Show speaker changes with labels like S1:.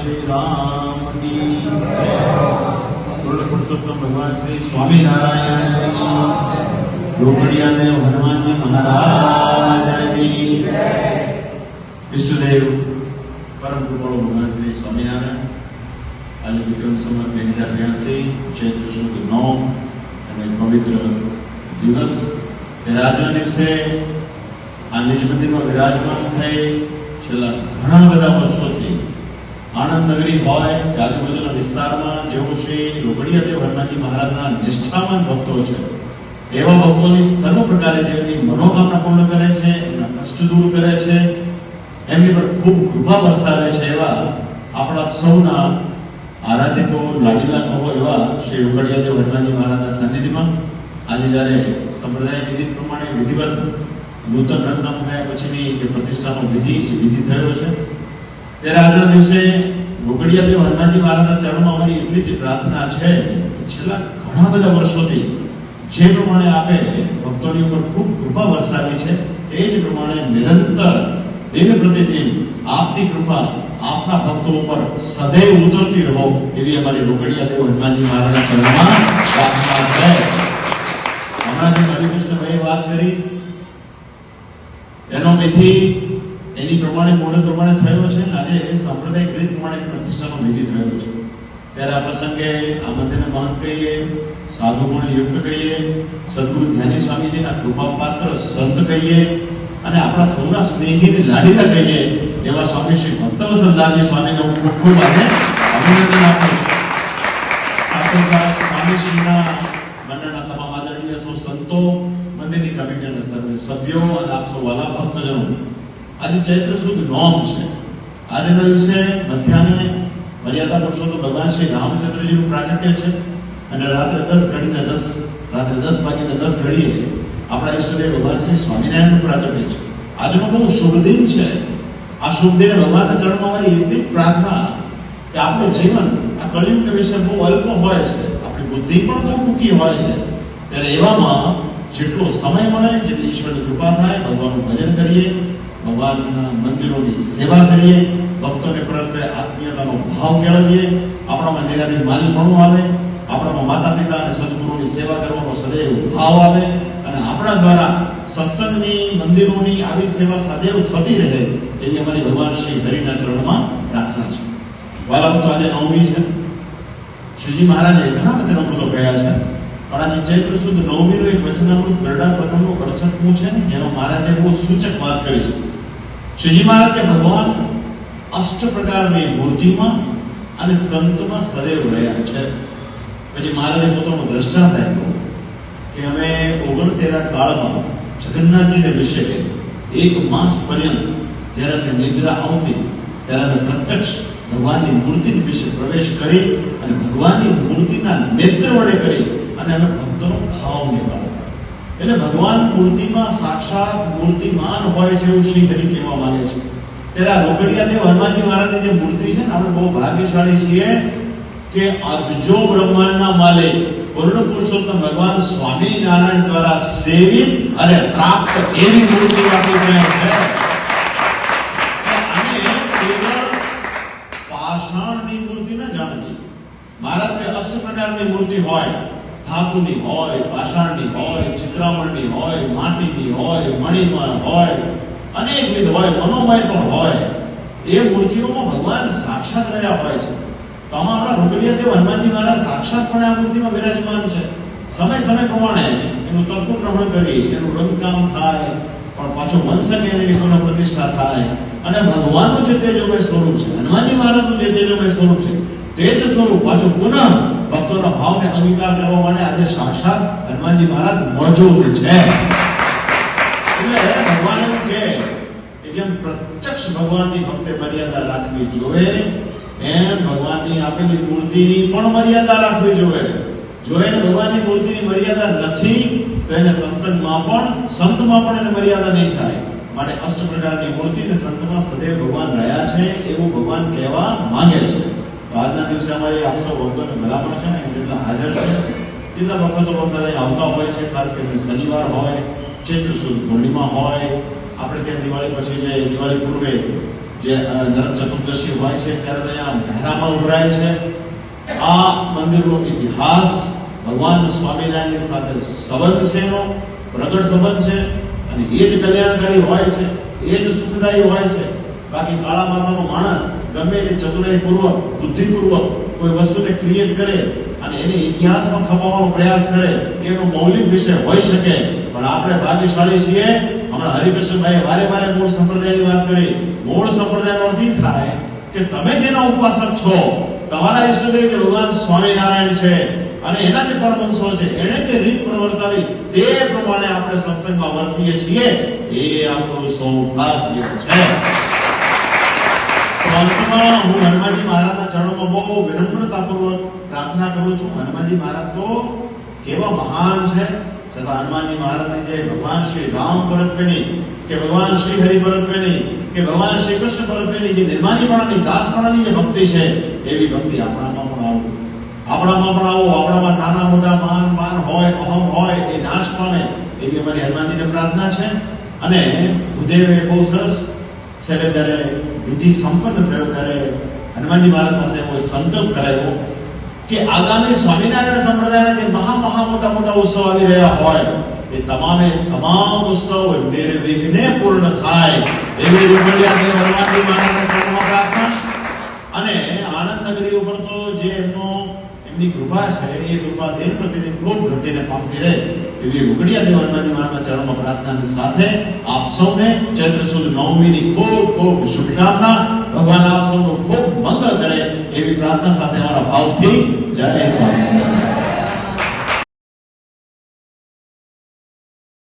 S1: श्री राम की पूर्ण पुरुषोत्तम भगवान श्री स्वामीनारायण की रोकड़िया देव हनुमान जी महाराज की इष्टदेव परम कृपाळु भगवान श्री स्वामीनारायण आज विक्रम संवत 2082 चैत्र शुद्ध 9 અને પવિત્ર દિવસ આજના દિવસે આ નિજ મંદિરમાં વિરાજમાન થઈ છેલ્લા ઘણા બધા વર્ષોથી આણંદ નગરી હોય કે આજુબાજુના વિસ્તારમાં જેઓ શ્રી રોકડિયા દેવ હનુમાનજી મહારાજના નિષ્ઠાવાન ભક્તો છે એવા ભક્તોની સર્વ પ્રકારે જેમની મનોકામના પૂર્ણ કરે છે, એમના કષ્ટ દૂર કરે છે, એમની પર ખૂબ કૃપા વરસાવે છે એવા આપણા સૌના આરાધકો લાડીલા કહો એવા શ્રી રોકડિયા દેવ હનુમાનજી મહારાજના સાનિધ્યમાં આજે જ્યારે સંપ્રદાય વિધિ પ્રમાણે વિધિવત નૂતન રત્ન થયા પછીની જે પ્રતિષ્ઠાનો વિધિ થયો છે ત્યારે આજના દિવસે રોકડિયા દેવ હનુમાનજી મહારાજના ચરણમાં અમારી એટલી જ પ્રાર્થના છે કે છેલ્લા ઘણા બધા વર્ષોથી જે પ્રમાણે આપે ભક્તોની ઉપર ખૂબ કૃપા વરસાવી છે તે જ પ્રમાણે નિરંતર દિન પ્રતિદિન આપની કૃપા આપના ભક્તો ઉપર સદૈવ ઉતરતી રહો એવી અમારી રોકડિયા દેવ હનુમાનજી મહારાજના ચરણમાં પ્રાર્થના છે. હમણાં જે હરિકૃષ્ણભાઈએ વાત કરી એનો વિધિ એની પ્રમાણે મોડલ પ્રમાણે થયો છે. આજે સાંપ્રદાયિક રીત પ્રમાણે પ્રતિષ્ઠાનો વિધિ થયો છે. ત્યારે આ પ્રસંગે આ મંદિરના મહંત કહીએ, સાધુ ગુણ યુક્ત કહીએ, સદગુરુ ધ્યાની સ્વામીજીના કૃપાપાત્ર સંત કહીએ અને આપણા સૌના સ્નેહીને લાડીલા કહીએ એવા સ્વામી શ્રી ભક્તવત્સલદાસજી સ્વામીને હું ખૂબ ખૂબ અભિનંદન આપું છું. સાથોસાથ સ્વામીશ્રીના મંડળના તમામ આદરણીય સૌ સંતો, મંદિરની કમિટીના સભ્યો અને આપ સૌ વાલા ભક્તજનો, આજે ચૈત્ર સુદ 9 છે. આજના દિવસે મધ્યાહ્ને મર્યાદા પુરુષોત્તમ ભગવાન શ્રી રામચંદ્રજીનું પ્રાગટ્ય છે અને રાત્રે 10 વાગ્યે 10 ઘડીએ આપણા ઈષ્ટદેવ ભગવાન શ્રી સ્વામિનારાયણનું પ્રાગટ્ય છે. આજનો બહુ શુભ દિન છે. આ શુભ દિને ભગવાનના ચરણમાં અમારી એટલી જ પ્રાર્થના કે આપણું જીવન આ કળિયુગના વિશે બહુ અલ્પ હોય છે, આપણી બુદ્ધિ પણ બહુ ટૂંકી હોય છે. ત્યારે એવામાં જેટલો સમય મળે, જેટલી ઈશ્વરની કૃપા થાય, ભગવાનનું ભજન કરીએ, ભગવાનના મંદિરોની સેવા કરીએ, ભક્તોને પ્રત્યે આત્મીયતાનો ભાવ કેળવીએ, આપણામાં નિરાની માલીપણું આવે, આપણામાં માતા પિતા અને સદગુરુની સેવા કરવાનો સદૈવ ભાવ આવે અને આપણા દ્વારા સત્સંગની, મંદિરોની આવી સેવા સદૈવ થતી રહે એવી અમારી ભગવાન શ્રી હરિના ચરણમાં પ્રાર્થના છે. વાલા ભક્તો, આજે 9મી છે. શ્રીજી મહારાજે ઘણા વચનામૃતો કહ્યા છે, પણ આજે ચૈત્ર સુદ 9મીનું એક વચનામૃત ગરડા પ્રથમનું 68મું છે ને, જેનો મહારાજે બહુ સૂચક વાત કરી છે. શ્રીજી મહારાજ કે ભગવાન અષ્ટ પ્રકારની મૂર્તિમાં અને સંતમાં સદૈવ રહ્યા છે. પછી મહારાજે પોતાનું દ્રષ્ટાંત આપ્યું કે અમે 69 કાળમાં જગન્નાથજીને વિશે એક માસ પર્યંત જ્યારે અમને નિદ્રા આવતી ત્યારે અમે પ્રત્યક્ષ ભગવાનની મૂર્તિ વિશે પ્રવેશ કરી અને ભગવાનની મૂર્તિના નેત્ર વડે કરી અને અમે ભક્તોનો ભાવ નિભાવ્યો. એટલે ભગવાન મૂર્તિમાં સાક્ષાત મૂર્તિમાન હોય છે એવું શ્રી હરિ કહેવા માંગે છે. ત્યારે આ રોકડિયા દેવ હનુમાનજી મહારાજની જે મૂર્તિ છે ને, આપણે બહુ ભાગ્યશાળી છીએ કે અબજો બ્રહ્માંડના માલિક પૂર્ણ પુરુષોત્તમ ભગવાન સ્વામિનારાયણ દ્વારા સેવિત અને પ્રાપ્ત એવી મૂર્તિ આપી ગયા છે. અને કેવળ પાષાણની મૂર્તિ ન જાણવી. મહારાજ કે અષ્ટ પ્રકારની મૂર્તિ હોય, ધાતુની હોય, પાષાણની હોય, ચિત્રામણની હોય, માટીની હોય, મણિમય હોય, અનેકવિધ હોય, મનોમય પણ હોય. એ મૂર્તિઓમાં ભગવાન સાક્ષાત રહ્યા હોય છે. તો આમાં આપણા રોકડિયા દેવ હનુમાનજી મહારાજ સાક્ષાતપણે આ મૂર્તિમાં વિરાજમાન છે. સમય પ્રમાણે એનું તત્વ ગ્રહણ કરી એનું રંગકામ થાય, પણ પાછું વંશકે એની પુનઃ પ્રતિષ્ઠા થાય અને ભગવાનનું જે તેજોમય સ્વરૂપ છે, હનુમાનજી મહારાજનું જે તેજોમય સ્વરૂપ છે, તે જ સ્વરૂપ પાછું પુનઃ ભક્તોના ભાવને અંગીકાર કરવા માટે આજે સાક્ષાત હનુમાનજી મહારાજ મોજૂદ છે. એટલે ભગવાન એવું કે જેમ પ્રત્યક્ષ ભગવાનની ભક્તે મર્યાદા રાખવી જોઈએ, એમ ભગવાનની આપેલી મૂર્તિની પણ મર્યાદા રાખવી જોઈએ. જો એને ભગવાનની મૂર્તિની મર્યાદા નથી તો એને સત્સંગમાં પણ, સંતમાં પણ એને મર્યાદા નહીં થાય. માટે અષ્ટ પ્રકારની મૂર્તિ અને સંતમાં સદૈવ ભગવાન રહ્યા છે એવું ભગવાન કહેવા માંગે છે. તો આજના દિવસે અમારી આપ સૌ ભક્તોને ભલામણ છે ને, જેટલા હાજર છે, જેટલા વખતો આવતા હોય છે, ખાસ કરીને શનિવાર હોય, ચૈત્ર સુદ પૂર્ણિમા હોય, આપણે ત્યાં દિવાળી પછી જે દિવાળી પૂર્વે જે નરક ચતુર્દશી હોય છે ત્યારે અહીંયા મહેરામણ ઉભરાય છે. આ મંદિરનો ઇતિહાસ ભગવાન સ્વામિનારાયણની સાથે સંબંધ છે, એનો પ્રગટ સંબંધ છે અને એ જ કલ્યાણકારી હોય છે, એ જ સુખદાયી હોય છે. બાકી કાળા માથાનો માણસ ગમે તે ચતુરાઈપૂર્વક બુદ્ધિપૂર્વક કોઈ વસ્તુને ક્રિએટ કરે અને એને ઇતિહાસમાં ખપાવવાનો પ્રયાસ કરે એનો મૌલિક વિષય હોઈ શકે, પણ આપણે ભાગ્યશાળી છીએ. હમણાં હરિકૃષ્ણભાઈએ વારે વારે મૂળ સંપ્રદાયની વાત કરી. મૂળ સંપ્રદાયનો અર્થ એ થાય કે તમે જેના ઉપાસક છો, તમારા ઈષ્ટદેવ જે ભગવાન સ્વામિનારાયણ છે અને એના જે પરમહંસો છે, એને જે રીત પ્રવર્તાવી તે પ્રમાણે આપણે સત્સંગમાં વર્તીએ છીએ, એ આપણું સૌભાગ્ય છે. અંતમાં હું હનુમાનજી મહારાજના ચરણોમાં બહુ વિનમ્રતાપૂર્વક પ્રાર્થના કરું છું. હનુમાનજી મહારાજ તો કેવા મહાન છે, છતાં હનુમાનજી મહારાજની જે ભગવાન શ્રી રામ પરત્વેની કે ભગવાન શ્રી હરિ પરત્વેની કે ભગવાન શ્રી કૃષ્ણ પરત્વેની જે નિર્માનીપણાની દાસપણાની જે ભક્તિ છે, એવી ભક્તિ આપણામાં પણ આવો, આપણામાં પણ આવો. આપણામાં નાના મોટા માન હોય, અહમ હોય, એ નાશ પામે એવી અમારી હનુમાનજીને પ્રાર્થના છે. અને ભૂદેવે બહુ સરસ છેલ્લે જ્યારે વિધિ સંપન્ન થયો ત્યારે હનુમાનજી મહારાજ પાસે એવો સંકલ્પ કરાયો કે આગામી સ્વામિનારાયણ સંપ્રદાયના જે મહા મોટા ઉત્સવ આવી રહ્યા હોય, એ તમામે તમામ ઉત્સવ નિર્વિઘ્ને પૂર્ણ થાય એવી રૂપરેખા હનુમાનજી મહારાજના ચરણોમાં પ્રાર્થના. અને આનંદ નગરી ઉપર તો જે એમની કૃપા છે, એ કૃપા દિન પ્રતિદિન ખૂબ વૃદ્ધિને પામતી રહે એવી રૂકડિયા દેવ હનુમાનજી મહારાજના ચરણોમાં પ્રાર્થનાની સાથે આપ સૌને ચૈત્ર સુદ નવમીની ખૂબ શુભકામના. ભગવાન આપ સૌનું ખૂબ મંગળ કરે એવી પ્રાર્થના સાથે અમારા ભાવથી જય સ્વામિનારાયણ.